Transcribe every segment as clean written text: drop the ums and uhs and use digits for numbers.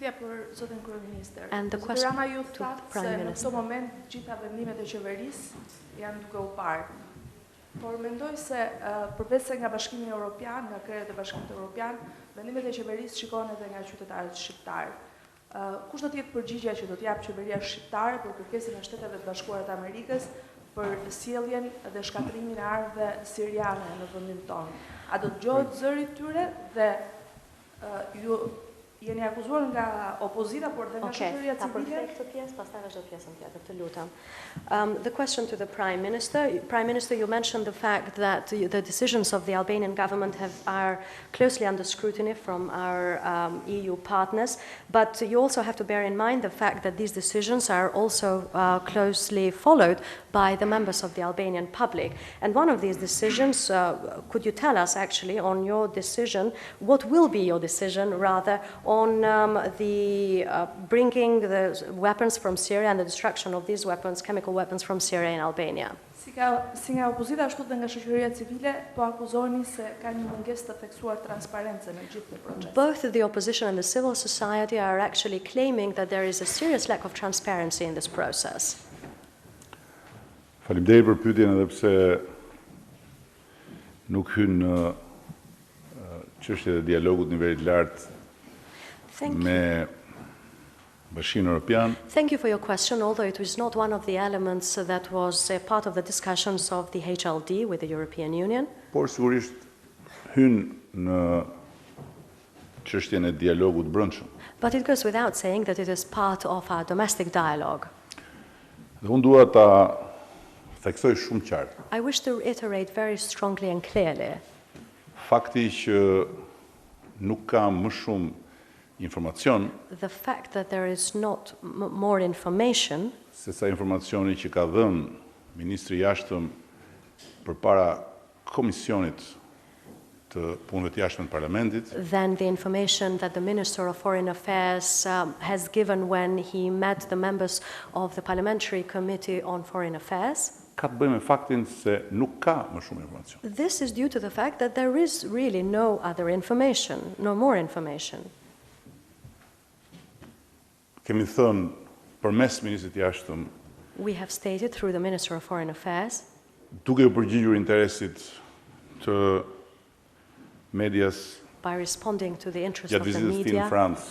Pyetja për zotin kryeministër. And the Zoti question Rama ju to the thatë Prime se në Minister. këtë moment gjitha vendimet e qeverisë janë duke u parë. Por mendoj se përveç se nga Bashkimi Evropian, nga krerët e Bashkimit Evropian, vendimet e qeverisë shikohen edhe nga qytetarët shqiptar. Kush do të jetë përgjigjja që do të jap qeveria shqiptare për kërkesën e Shteteve të Bashkuara të Amerikës për sjelljen dhe shkatrimin e armëve siriane në vendin tonë? A do të dëgjohet zëri i tyre dhe ju jeni akuzuar nga opozita, por dhe nga shoqëria civile? The question to the Prime Minister. Prime Minister, you mentioned the fact that the decisions of the Albanian government are closely under scrutiny from our EU partners, but you also have to bear in mind the fact that these decisions are also closely followed by the members of the Albanian public. And one of these decisions, could you tell us actually on your decision, what will be your decision rather on the bringing the weapons from Syria and the destruction of these weapons, chemical weapons from Syria in Albania? Si nga opozita ashtu dhe nga shoqëria civile, po akuzoni se ka një mungesë të theksuar transparencë në gjithë këtë proces. Both the opposition and the civil society are actually claiming that there is a serious lack of transparency in this process. Faleminderit për pyetjen edhe pse nuk hyn në çështjet e dialogut nivelit lartë me Bashkimin Evropian. Thank you for your question, although it was not one of the elements that was a part of the discussions of the HLD with the European Union. Por sigurisht hyn në çështjen e dialogut brendshëm. But it goes without saying that it is part of our domestic dialogue. Dhe unë dua ta theksoj shumë qartë. I wish to reiterate very strongly and clearly. Fakti që nuk ka më shumë informacion, the fact that there is not more information, se sa informacioni që ka dhënë Ministri i Jashtëm përpara Komisionit të Punëve të Jashtme të Parlamentit, than the information that the Minister of Foreign Affairs has given when he met the members of the Parliamentary Committee on Foreign Affairs. Ka të bëjë me faktin se nuk ka më shumë informacion. This is due to the fact that there is really no other information, no more information. Kemi thënë përmes Ministrit të Jashtëm, we have stated through the Minister of Foreign Affairs, duke u përgjigjur interesit të medias, by responding to the interest gjatë of the vizitës tij në media Francë,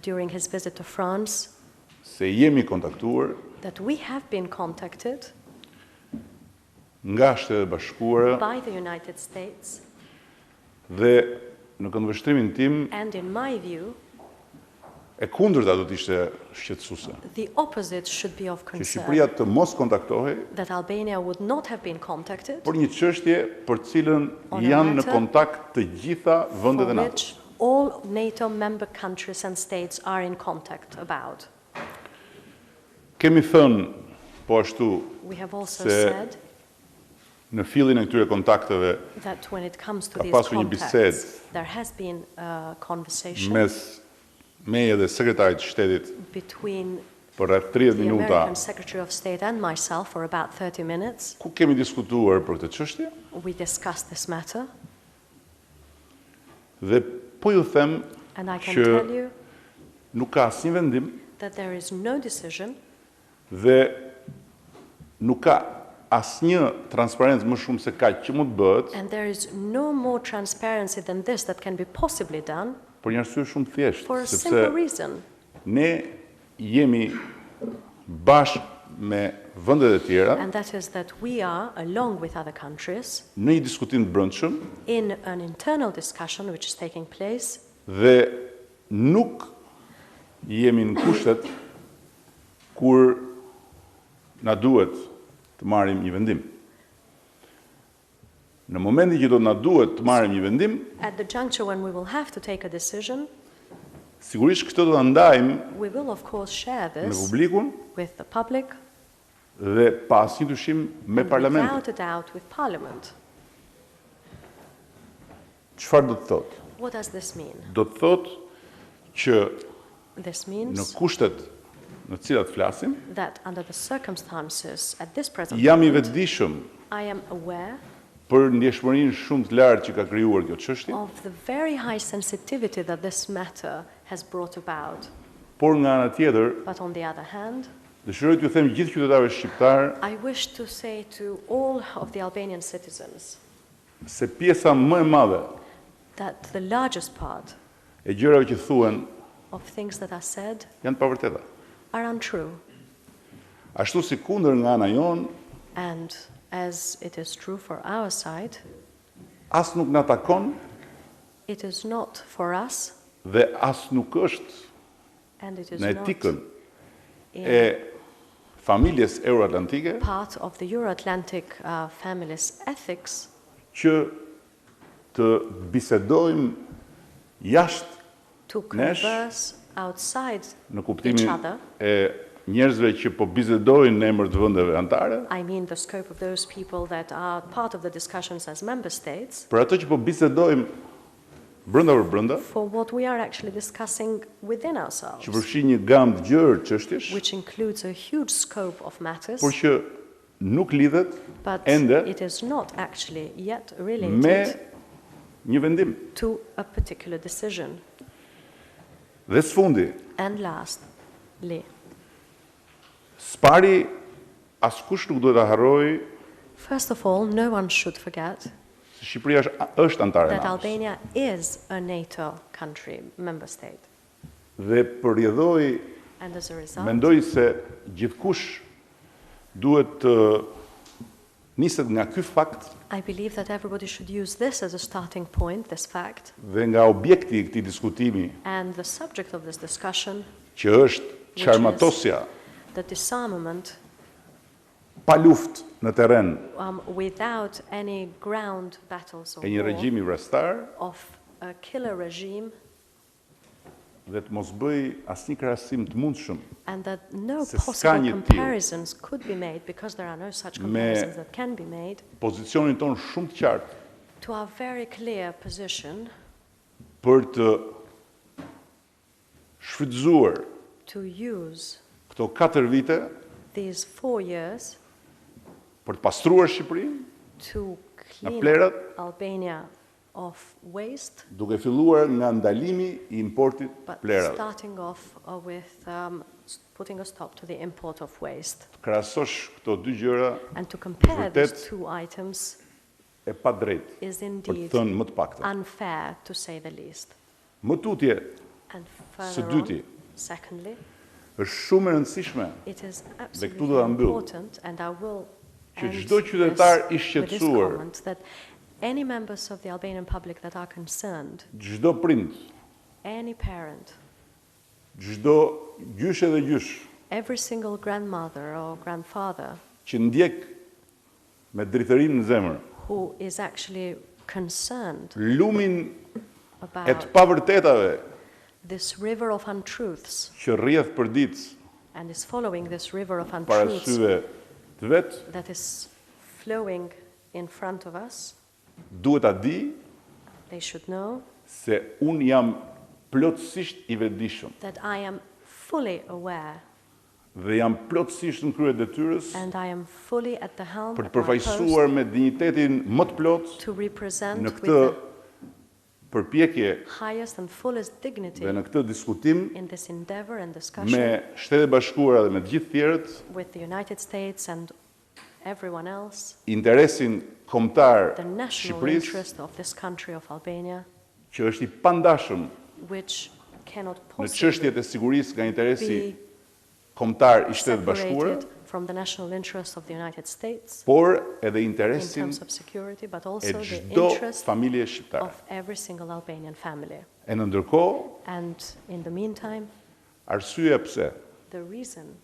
during his visit to France, se jemi kontaktuar that we have been contacted nga Shtetet e Bashkuara by the United States, dhe në këndvështrimin tim and in my view, e kundërta do të ishte shqetësuese. the opposite should be of Që concern, Shqipëria të mos kontaktohej that Albania would not have been contacted, për një çështje për cilën On a janë në matter kontakt të gjitha vendet for e NATO. which all NATO member countries and states are in contact about. Kemi thënë po ashtu We have also se said në fillin e këtyre kontakteve that when it comes to Ka these pasur një contacts, bisedë there has been a conversation mes meje dhe sekretarit të shtetit between për rreth 30 the minuta American Secretary of State and myself for about 30 minutes. ku kemi diskutuar për këtë çështje We discussed this matter, dhe po ju them and I can që tell you nuk ka asnjë vendim that there is no decision dhe nuk ka asnjë transparencë më shumë se kaq që mund të bëhet and there is no more transparency than this that can be possibly done për një arsye shumë thjeshtë, for a simple sepse reason. ne jemi bashkë me vendet e tjera And that is that we are, along with other countries, në një diskutim të brendshëm in an internal discussion which is taking place, dhe nuk jemi në kushtet kur na duhet të marrim një vendim. Në momentin që do të na duhet të marrim një vendim, at the juncture when we will have to take a decision, sigurisht këtë do ta ndajmë we will of course share me this publikun with the public dhe pa asnjë dyshim me and parlamentin. without a doubt with Parliament. Çfarë do të thotë? What does this mean? Do të thotë që This në means kushtet në të cilat flasim, that under the circumstances at this present jam i moment, vetëdijshëm I am aware për ndjeshmërinë shumë të lartë që ka krijuar kjo çështje of the very high sensitivity that this matter has brought about. Por nga ana tjetër, But on the other hand, dëshiroj t'ju them gjithë qytetarëve shqiptar I wish to say to all of the Albanian citizens se pjesa më e madhe that the largest part e gjërave që thuhen of things that are said janë të pavërteta. are untrue. Ashtu si kundër nga ana jon, And as it is true for our side, as nuk na takon it is not for us, dhe as nuk është and it is në not etikën in e familjes euroatlantike part of the Euro-Atlantic family's ethics që të bisedojmë jashtë to nesh converse outside në each kuptimin other. e njerëzve që po bisedojnë në emër të vendeve anëtare, I mean the scope of those people that are part of the discussions as member states, për ato që po bisedojmë brenda për brenda, for what we are actually discussing within që ourselves, përfshin një gamë të gjerë çështjesh, which includes a huge scope of matters, por që nuk lidhet but ende it is not actually yet me related një vendim. to a particular decision. Dhe sfundi, And lastly, spari askush nuk duhet ta harrojë first of all, no one should forget se Shqipëria është antare e that NATO-s. Albania is a NATO country, member state. Dhe përjedhoi, And as a result, mendoj se gjithkush duhet të niset nga ky fakt I believe that everybody should use this as a starting point, this fact, dhe nga objekti i këtij diskutimi and the subject of this discussion, që është çarmatosja the disarmament pa luftë në terren without any ground battles or e një war regjimi vrastar of a killer regime, dhe të mos bëj asnjë krahasim të mundshëm and that no Se s'ka possible një tillë. comparisons could be made because there are no such Me- comparisons that can be made, pozicionin ton shumë të qartë to our very clear position për të shfrytzuar to use këto 4 vite these 4 years për të pastruar Shqipërinë to clean plerat. Albania of waste, duke filluar nga ndalimi i importit but plerave. starting off with putting a stop to the import of waste. Krahasosh këto dy gjëra And to compare these vërtet two items e pa drejtë, is për të indeed thënë më të paktën. unfair, to say the least. Më tutje, And së further dyti, on, secondly, është shumë e rëndësishme it is këtu do ta absolutely mbyll, important, and I will që end çdo qytetar i this with this shqetësuar, comment, that any members of the Albanian public that are concerned, çdo prind, any parent, çdo gjyshe dhe gjysh every single grandmother or grandfather që ndjek me dritërinë në zemër who is actually concerned lumin e të about pavërtetave this river of untruths që rrjedh për ditë and is following this river of para untruths syve të vet, that is flowing in front of us, duhet ta di they should know se un jam plotësisht i vetëdijshëm that I am fully aware dhe jam plotësisht në krye detyrës and I am fully at the helm për të at my përfaqësuar post me dinjitetin më të plot to represent në with këtë the përpjekje highest and fullest dignity dhe në këtë diskutim in this endeavor and discussion me Shtetet e Bashkuara dhe me të gjithë tjerët with the United States and everyone else, interesin kombëtar the national Shqipërisë interest of this country of Albania, që është i pandashëm which cannot në possibly çështjet e sigurisë nga interesi be kombëtar i Shtetit Bashkuara, separated from the national interest of the United States por edhe in interesin terms of security, but e also the çdo interest familje shqiptare. of every single Albanian family. E në ndërkohë, And in the meantime, arsyeja pse the reason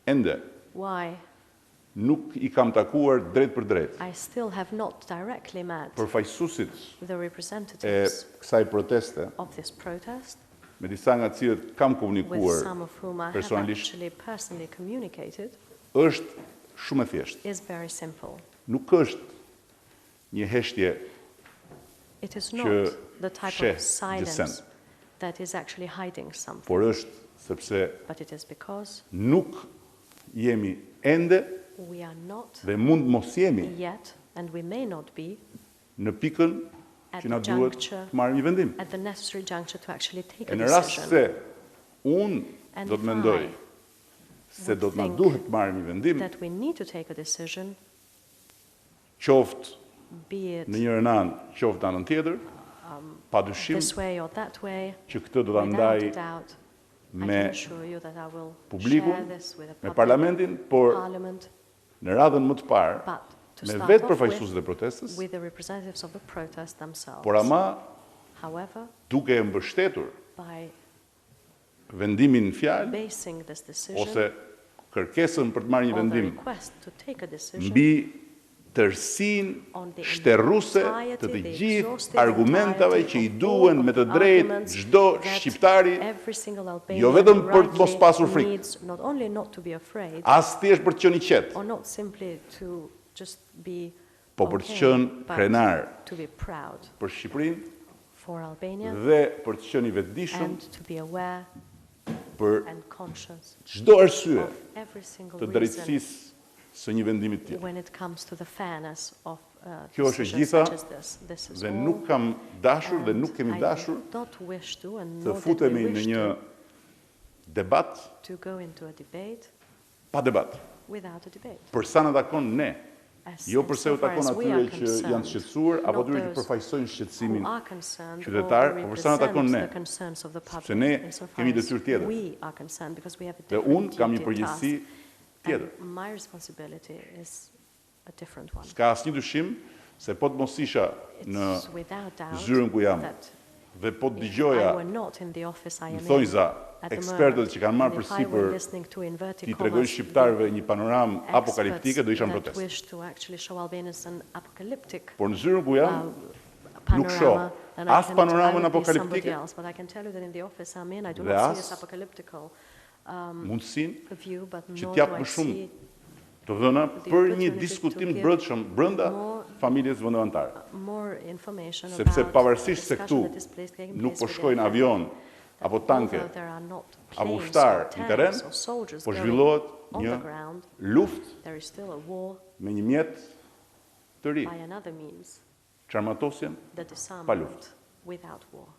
ende why nuk i kam takuar drejt për drejt I still have not directly met përfaqësuesit the e representatives kësaj proteste, of this protest, me disa nga të cilët kam with komunikuar some of whom I have personalisht, actually personally communicated, është shumë e thjeshtë. is very simple. Nuk është një heshtje It is që not the type sheh of silence gjësen, that is actually hiding something, por është sepse but it is because nuk jemi ende we are not dhe mund mos jemi yet, and we may not be, në pikën at që na the duhet juncture, të marrim një vendim. at the necessary juncture to actually take E a në rast decision. se unë And do të if mendoj I se do të na think duhet marrë një vendim, that we need to take a decision, qoftë be it në njërën anë, qoftë anën tjetër, pa dyshim this way or that way, që këtë do ta without ndaj a doubt, I me can assure you that I will publikun, share this with the me public, parlamentin, por Parliament, në radhën më të parë, but to me start vetë off përfaqësuesit e protestës, with the representatives of the protest themselves. por ama However, duke e mbështetur by vendimin në fjalë basing this decision ose kërkesën për të marrë një on the vendim request to take a decision mbi tërsinë on the shterruse entirety, të të the gjithë exhaustive argumentave entirety që i of duhen all me of të the drejtë arguments çdo that shqiptari, every single Albanian jo vetëm për të mos rightly pasur frikë, needs not only not to be afraid as thjesht për të qenë i qetë, or not simply to just be po për të okay, qenë but krenar to be proud për Shqipërinë for Albania dhe për të qenë i vetëdijshëm and to be aware për and conscious çdo arsye of every single të reason drejtësisë së një vendimi të tillë. when it comes to the fairness of Kjo është e decisions gjitha such as this. This is dhe all, nuk kam dashur dhe and nuk kemi I dashur don't wish to, and të nor did futemi we në wish një debat to go into a debate pa debat. without a debate. Për sa na takon ne, As jo and përse so u far takon as we atyre are që janë të concerned, shqetësuar apo not atyre që those përfaqësojnë shqetësimin who are concerned qytetar, or po për sa na takon ne, represent the concerns of the public, sepse ne insofar kemi as detyrë tjetër. we are concerned, because we have a Dhe different unë kam një duty and përgjegjësi task, tjetër. and my responsibility is a different one. S'ka asnjë dyshim se po të mos isha në It's without doubt zyrën ku jam that dhe po të if dëgjoja I were not in the office I am in thonjza at the ekspertët moment, që kanë marrë and if I përsipër were listening to inverted t'i tregojnë commas, shqiptarëve një panoramë experts apokaliptike, do isha në that protestë. wish to actually show Albanians an apocalyptic Por në zyrën ku jam, nuk shoh panorama, then I as can- panoramën I would be somebody apokaliptike else, but I can tell you that in the office I'm in, I do dhe not see as this apocalyptical mundësinë view, but që nor t'jap do I më shumë see të dhëna the për një opportunity diskutim to give brendshëm brenda more- familjes vendimtare. more information Sepse about pavarësisht se the këtu discussion that is taking nuk place po within shkojnë the avion family, apo that tanke although there are not apo planes ushtar or në teren, tanks or soldiers po going zhvillohet on një the ground, luftë there is still a war me një mjet të ri, by another means, çarmatosjen the luftë. disarmament without war.